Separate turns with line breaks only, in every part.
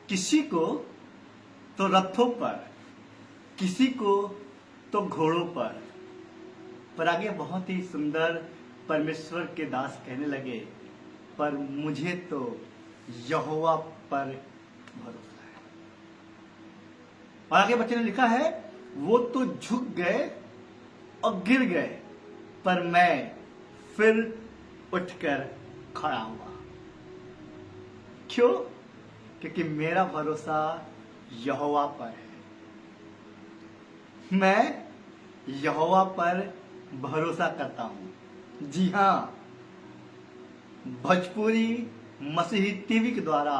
किसी को तो रथों पर, किसी को तो घोड़ों पर आगे बहुत ही सुंदर परमेश्वर के दास कहने लगे, पर मुझे तो यहोवा पर भरोसा है। और आगे बच्चे ने लिखा है, वो तो झुक गए और गिर गए, पर मैं फिर उठकर खड़ा हुआ। क्यों? क्योंकि मेरा भरोसा यहोवा पर है। मैं यहोवा पर भरोसा करता हूं। जी हां, भोजपुरी मसीही टीवी के द्वारा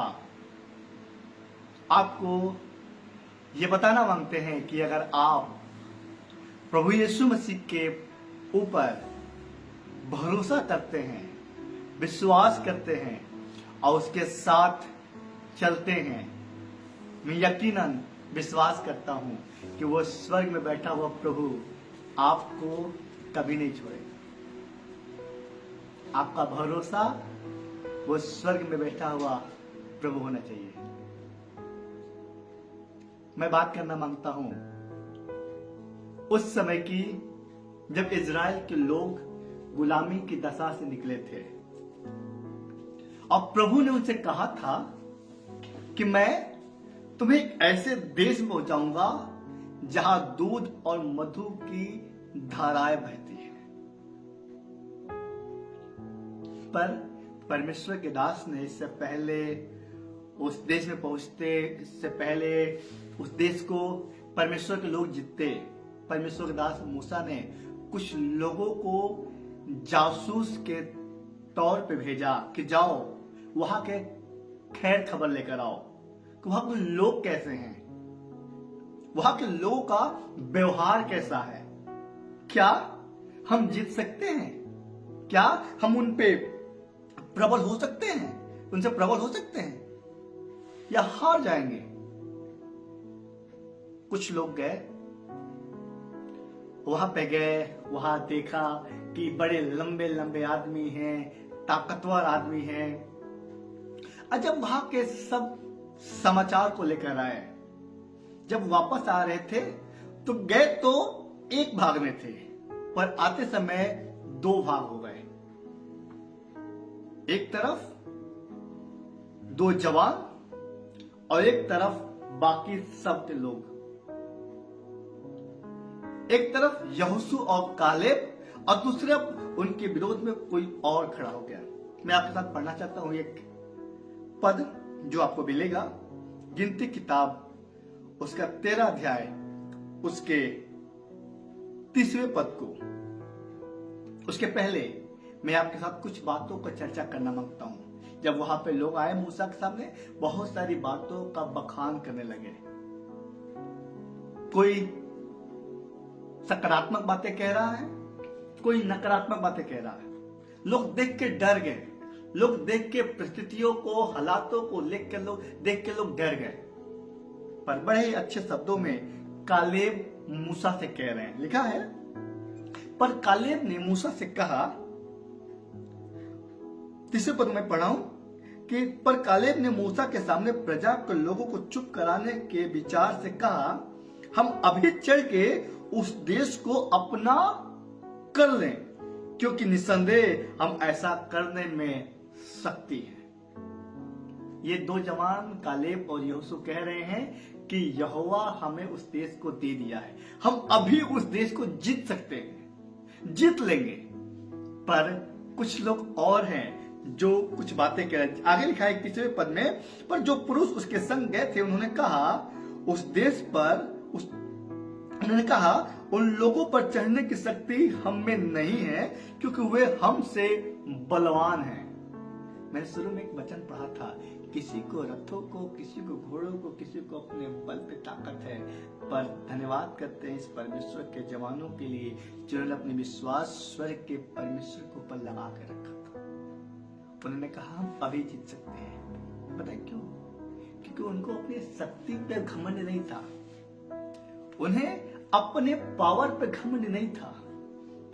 आपको ये बताना मांगते हैं कि अगर आप प्रभु यीशु मसीह के ऊपर भरोसा करते हैं, विश्वास करते हैं और उसके साथ चलते हैं, मैं यकीनन विश्वास करता हूं कि वो स्वर्ग में बैठा हुआ प्रभु आपको कभी नहीं छोड़ेगा। आपका भरोसा वो स्वर्ग में बैठा हुआ प्रभु होना चाहिए। मैं बात करना मांगता हूं उस समय की जब इजराइल के लोग गुलामी की दशा से निकले थे और प्रभु ने उनसे कहा था कि मैं तुम्हें एक ऐसे देश में पहुंचाऊंगा जहां दूध और मधु की धाराएं बहती है। पर परमेश्वर के दास ने इससे पहले उस देश में पहुंचते, इससे पहले उस देश को परमेश्वर के लोग जीतते, परमेश्वर के दास मूसा ने कुछ लोगों को जासूस के तौर पे भेजा कि जाओ वहां के खैर खबर लेकर आओ कि वहां के लोग कैसे हैं, वहां के लोगों का व्यवहार कैसा है, क्या हम जीत सकते हैं, क्या हम उन पे प्रबल हो सकते हैं, उनसे प्रबल हो सकते हैं या हार जाएंगे। कुछ लोग गए, वहां पे गए, वहां देखा कि बड़े लंबे लंबे आदमी हैं, ताकतवर आदमी हैं। और जब वहां के सब समाचार को लेकर आए, जब वापस आ रहे थे तो गए तो एक भाग में थे, पर आते समय दो भाग हो गए। एक तरफ दो जवान और एक तरफ बाकी सब के लोग। एक तरफ यहोशू और कालेब और दूसरे उनके विरोध में कोई और खड़ा हो गया। मैं आपके साथ पढ़ना चाहता हूं एक पद जो आपको मिलेगा, गिनती किताब उसका 13 अध्याय उसके 30वें पद को। उसके पहले मैं आपके साथ कुछ बातों पर चर्चा करना मांगता हूं। जब वहां पे लोग आए मूसा के सामने, बहुत सारी बातों का बखान करने लगे। कोई सकारात्मक बातें कह रहा है, कोई नकारात्मक बातें कह रहा है। लोग देख के डर गए, लोग देख के परिस्थितियों को, हालातों को देख के लोग डर गए। पर बड़े ही अच्छे शब्दों में कालेब मूसा से कह रहे हैं, लिखा है, पर कालेब ने मूसा से कहा, तीसरे पद में पढ़ा हूं कि पर कालेब ने मूसा के सामने प्रजा के लोगों को चुप कराने के विचार से कहा, हम अभी चढ़ के उस देश को अपना कर लें, क्योंकि निसंदेह हम ऐसा करने में शक्ति है। ये दो जवान कालेब और यहोशू कह रहे हैं कि यहोवा हमें उस देश को दे दिया है, हम अभी उस देश को जीत सकते हैं, जीत लेंगे। पर कुछ लोग और हैं जो कुछ बातें कह रहे हैं। आगे लिखा है 31वें पद में, पर जो पुरुष उसके संग गए थे उन्होंने कहा उस देश पर उन्होंने कहा उन लोगों पर चढ़ने की शक्ति हम में नहीं है, क्योंकि वे हमसे बलवान हैं। मैंने शुरू में एक वचन पढ़ा था, किसी को रथों को, किसी को घोड़ों को, किसी को अपने बल पे ताकत है। पर धन्यवाद करते हैं इस परमेश्वर के जवानों के लिए जिन्होंने अपने विश्वास स्वर्ग के परमेश्वर के ऊपर लगा कर रखा था। उन्होंने कहा हम अभी जीत सकते हैं। पता है क्यों? क्योंकि उनको अपनी शक्ति पर घमंड नहीं था, उन्हें अपने पावर पे घमंड नहीं था,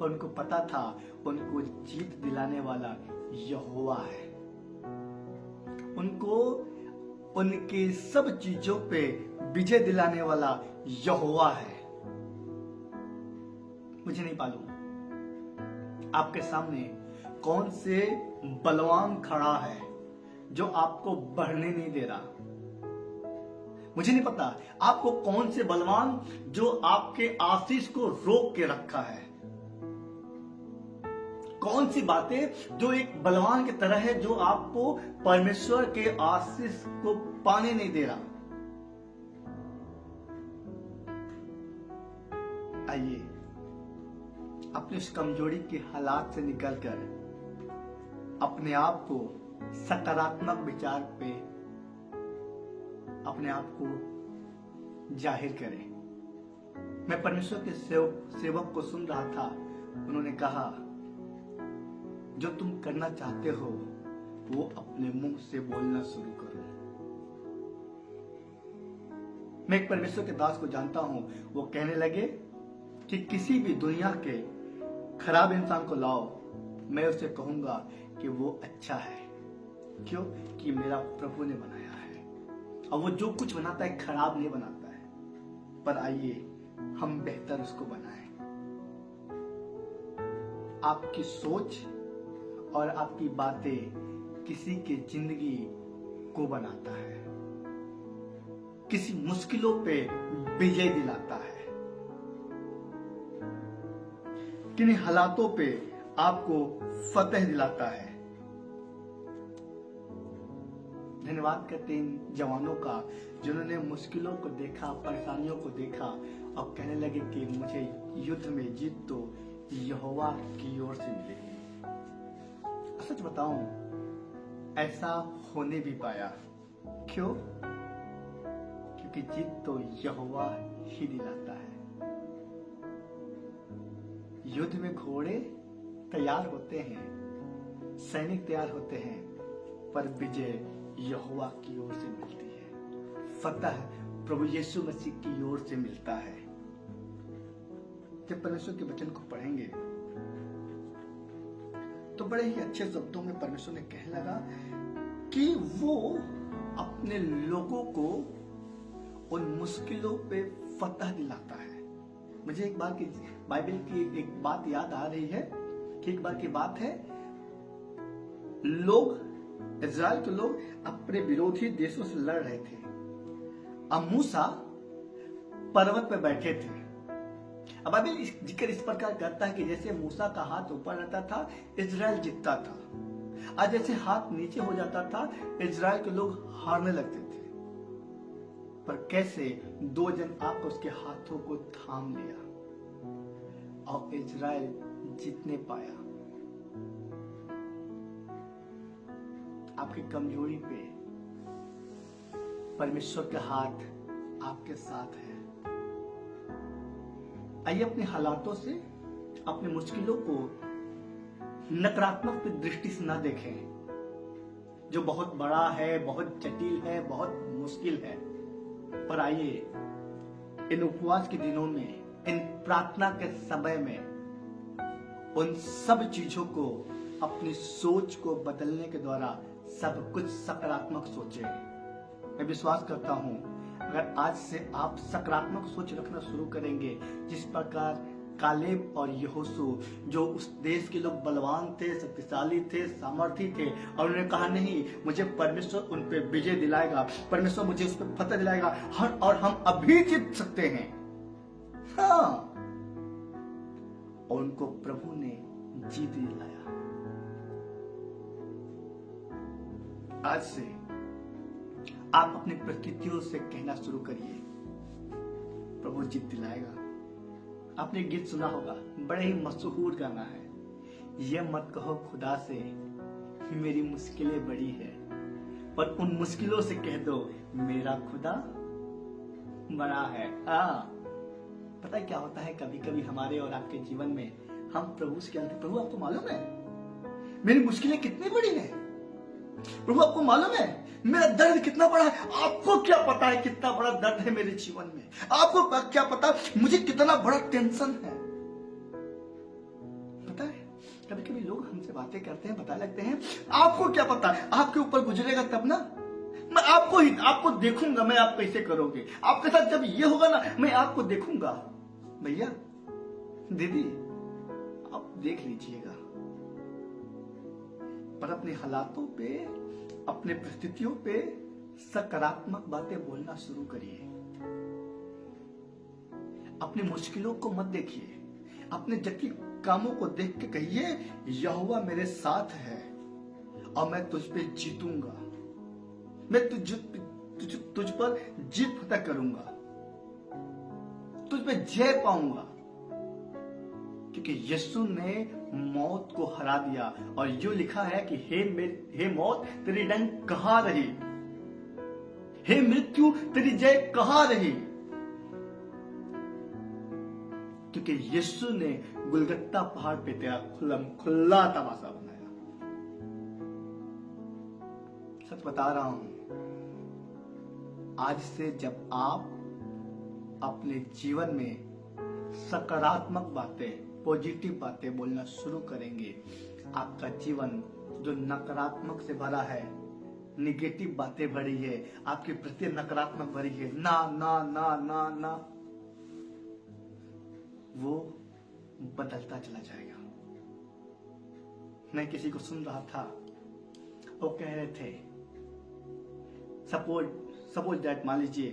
पर उनको पता था उनको जीत दिलाने वाला यहोवा है। उनको उनके सब चीजों पे विजय दिलाने वाला यहोवा है। मुझे नहीं मालूम आपके सामने कौन से बलवान खड़ा है जो आपको बढ़ने नहीं दे रहा। मुझे नहीं पता आपको कौन से बलवान जो आपके आशीष को रोक के रखा है। कौन सी बातें जो एक बलवान की तरह है जो आपको परमेश्वर के आशीष को पाने नहीं दे रहा। आइए अपनी उस कमजोरी के हालात से निकलकर अपने आप को सकारात्मक विचार पे अपने आप को जाहिर करें। मैं परमेश्वर के सेवक को सुन रहा था। उन्होंने कहा, जो तुम करना चाहते हो वो अपने मुंह से बोलना शुरू करो। मैं एक परमेश्वर के दास को जानता हूं, वो कहने लगे कि किसी भी दुनिया के खराब इंसान को लाओ, मैं उसे कहूंगा कि वो अच्छा है। क्यों? कि मेरा प्रभु ने बनाया है और वो जो कुछ बनाता है खराब नहीं बनाता है। पर आइए हम बेहतर उसको बनाएं। आपकी सोच और आपकी बातें किसी की जिंदगी को बनाता है, किसी मुश्किलों पे विजय दिलाता है, किन्हीं हालातों पे आपको फतेह दिलाता है। धन्यवाद करते हैं इन जवानों का जिन्होंने मुश्किलों को देखा, परेशानियों को देखा और कहने लगे कि मुझे युद्ध में जीत तो यहोवा की ओर से मिलेगी। सच बताऊं, ऐसा होने भी पाया। क्यों? क्योंकि जीत तो यहोवा ही दिलाता है। युद्ध में घोड़े तैयार होते हैं, सैनिक तैयार होते हैं, पर विजय यहोवा की ओर से मिलती है। फतह प्रभु यीशु मसीह की ओर से मिलता है। जब परमेश्वर के वचन को पढ़ेंगे तो बड़े ही अच्छे शब्दों में परमेश्वर ने कहने लगा कि वो अपने लोगों को उन मुश्किलों पे फतह दिलाता है। मुझे एक बार की बाइबल की एक बात याद आ रही है कि एक बार की बात है, इजराइल के लोग अपने विरोधी देशों से लड़ रहे थे। अब मूसा पर्वत पे बैठे थे। अब बाइबल जिक्र इस प्रकार करता है कि जैसे मूसा का हाथ ऊपर रहता था, इजराइल जीतता था। आज जैसे हाथ नीचे हो जाता था, इजराइल के लोग हारने लगते थे। पर कैसे दो जन आकर उसके हाथों को थाम लिया और इजराइल जीतने पाया। आपकी कमजोरी पे परमेश्वर का हाथ आपके साथ है। आइए अपने हालातों से, अपने मुश्किलों को नकारात्मक दृष्टि से ना देखें जो बहुत बड़ा है, बहुत जटिल है, बहुत मुश्किल है। पर आइए इन उपवास के दिनों में, इन प्रार्थना के समय में उन सब चीजों को, अपनी सोच को बदलने के द्वारा सब कुछ सकारात्मक सोचें। मैं विश्वास करता हूं अगर आज से आप सकारात्मक सोच रखना शुरू करेंगे, जिस प्रकार कालेब और यहोशू, जो उस देश के लोग बलवान थे, शक्तिशाली थे, सामर्थी थे, और उन्होंने कहा नहीं, मुझे परमेश्वर उन पे विजय दिलाएगा, परमेश्वर मुझे उस पर फतह दिलाएगा, और हम अभी जीत सकते हैं। हाँ, और उनको प्रभु ने जीत दिलाया। आज से आप अपनी परिस्थितियों से कहना शुरू करिए, प्रभु जीत दिलाएगा। आपने गीत सुना होगा, बड़े ही मशहूर गाना है, ये मत कहो खुदा से मेरी मुश्किलें बड़ी है, पर उन मुश्किलों से कह दो मेरा खुदा बड़ा है। पता है क्या होता है, कभी कभी हमारे और आपके जीवन में हम प्रभु से कहते हैं, प्रभु आपको मालूम है मेरी मुश्किलें कितनी बड़ी है, प्रभु आपको मालूम है मेरा दर्द कितना बड़ा है, आपको क्या पता है कितना बड़ा दर्द है मेरे जीवन में, आपको क्या पता मुझे कितना बड़ा टेंशन है। पता है कभी कभी लोग हमसे बातें करते हैं, बताने लगते हैं। आपको क्या पता, आपके ऊपर गुजरेगा तब ना। मैं आपको देखूंगा, मैं आप कैसे करोगे। आपके साथ जब ये होगा ना, मैं आपको देखूंगा। भैया दीदी, आप देख लीजिएगा, पर अपने हालातों पे, अपने परिस्थितियों पे सकारात्मक बातें बोलना शुरू करिए। अपनी मुश्किलों को मत देखिए, अपने जटिल कामों को देख के कहिए, यहोवा मेरे साथ है और मैं तुझ पे जीतूंगा। मैं तुझ पर जीत फतह करूंगा, तुझ पे जय पाऊंगा, क्योंकि यीशु ने मौत को हरा दिया। और यूं लिखा है कि हे मौत तेरी डंक कहां रही, हे मृत्यु तेरी जय कहां रही। क्योंकि यीशु ने गुलगत्ता पहाड़ पे तेरा खुला तमाशा बनाया। सच बता रहा हूं, आज से जब आप अपने जीवन में सकारात्मक बातें, पॉजिटिव बातें बोलना शुरू करेंगे, आपका जीवन जो नकारात्मक से भरा है, निगेटिव बातें भरी है, आपके प्रति नकारात्मक भरी है, ना ना ना ना ना, वो बदलता चला जाएगा। मैं किसी को सुन रहा था, वो कह रहे थे, सपोज दैट, मान लीजिए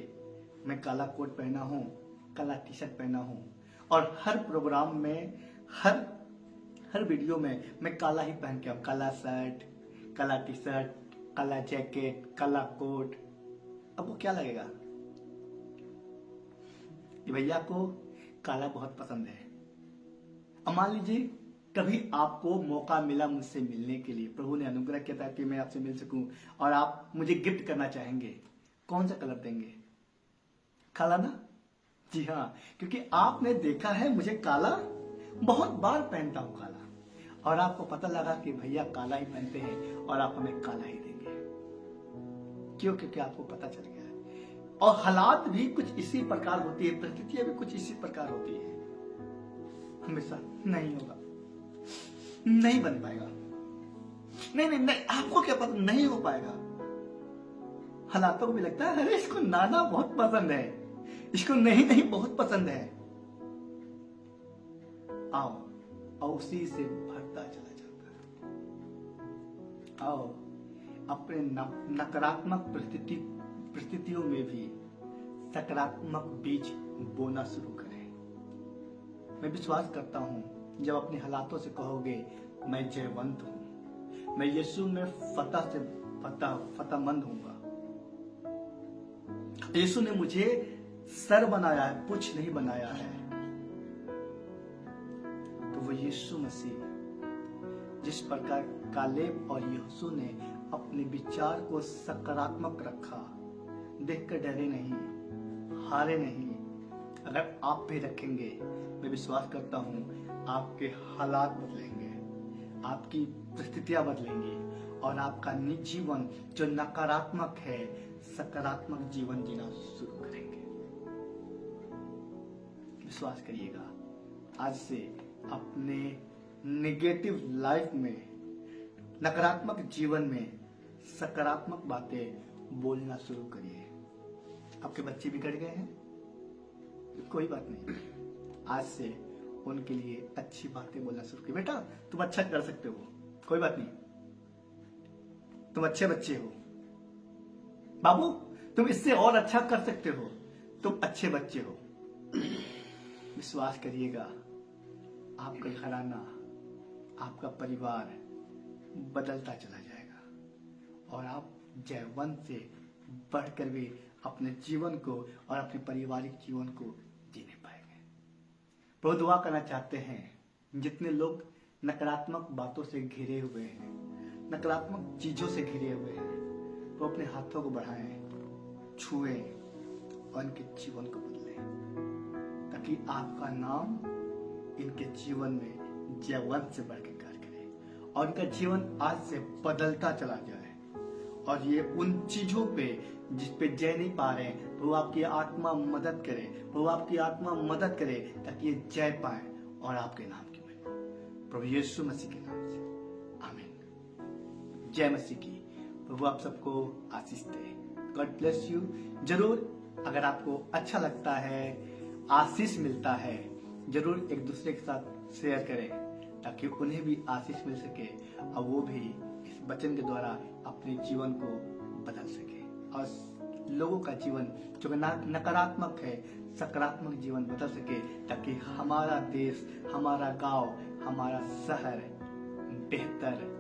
मैं काला कोट पहना हूं, काला टी शर्ट पहना हूं, और हर प्रोग्राम में, हर वीडियो में मैं काला ही पहन के आऊं, काला शर्ट, काला टी शर्ट, काला जैकेट, काला कोट। अब वो क्या लगेगा कि भैया को काला बहुत पसंद है। अब मान लीजिए कभी आपको मौका मिला मुझसे मिलने के लिए, प्रभु ने अनुग्रह किया था कि मैं आपसे मिल सकूं, और आप मुझे गिफ्ट करना चाहेंगे, कौन सा कलर देंगे? काला ना? जी हाँ, क्योंकि आपने देखा है मुझे काला, बहुत बार पहनता हूं काला, और आपको पता लगा कि भैया काला ही पहनते हैं और आप हमें काला ही देंगे। क्यों? क्योंकि आपको पता चल गया है। और हालात भी कुछ इसी प्रकार होती है, परिस्थितियां भी कुछ इसी प्रकार होती है। हमेशा नहीं होगा, नहीं बन पाएगा, नहीं, आपको क्या पता, नहीं हो पाएगा। हालातों को भी लगता है अरे इसको नाना बहुत पसंद है, इसको नहीं बहुत पसंद है। आओ, और उसी से भरता चला जाता है। आओ, अपने नकारात्मक परिस्थितियों में भी सकारात्मक बीज बोना शुरू करें। मैं विश्वास करता हूं, जब अपने हालातों से कहोगे मैं जयवंत हूं, मैं यीशु में फतहमंद हूंगा, यीशु ने मुझे सर बनाया है, पुछ नहीं बनाया है, तो वो यीशु मसीह जिस प्रकार कालेब और यहोशू ने अपने विचार को सकारात्मक रखा, देखकर डरे नहीं, हारे नहीं, अगर आप भी रखेंगे, मैं विश्वास करता हूं आपके हालात बदलेंगे, आपकी परिस्थितियां बदलेंगी, और आपका जीवन जो नकारात्मक है, सकारात्मक जीवन जीना शुरू करेंगे। विश्वास करिएगा, आज से अपने नेगेटिव लाइफ में, नकारात्मक जीवन में सकारात्मक बातें बोलना शुरू करिए। आपके बच्चे बिगड़ गए हैं, कोई बात नहीं, आज से उनके लिए अच्छी बातें बोलना शुरू करिए। बेटा तुम अच्छा कर सकते हो, कोई बात नहीं, तुम अच्छे बच्चे हो। बाबू तुम इससे और अच्छा कर सकते हो, तुम अच्छे बच्चे हो। विश्वास करिएगा, आपका घराना, आपका परिवार बदलता चला जाएगा, और आप जयवंत से बढ़कर भी अपने जीवन को और अपने पारिवारिक जीवन को जीने पाएंगे। प्रभु दुआ करना चाहते हैं, जितने लोग नकारात्मक बातों से घिरे हुए हैं, नकारात्मक चीजों से घिरे हुए हैं, वो अपने हाथों को बढ़ाएं, छुएं और इनके जीवन को बदलें, ताकि आपका नाम इनके जीवन में जयवंत से बढ़ के कार्य करे, और इनका जीवन आज से बदलता चला जाए, और ये उन चीजों पे जिस पे जय नहीं पा रहे हैं, वो आपकी आत्मा मदद करे, वो आपकी आत्मा मदद करे, ताकि ये जय पाए और आपके नाम की महिमा। प्रभु यीशु मसीह के नाम से जय मसीह की। प्रभु आप सबको आशीष दे। God bless you. जरूर अगर आपको अच्छा लगता है, आशीष मिलता है, जरूर एक दूसरे के साथ शेयर करें ताकि उन्हें भी आशीष मिल सके और वो भी इस वचन के द्वारा अपने जीवन को बदल सके और लोगों का जीवन जो नकारात्मक है सकारात्मक जीवन बदल सके, ताकि हमारा देश, हमारा गांव, हमारा शहर बेहतर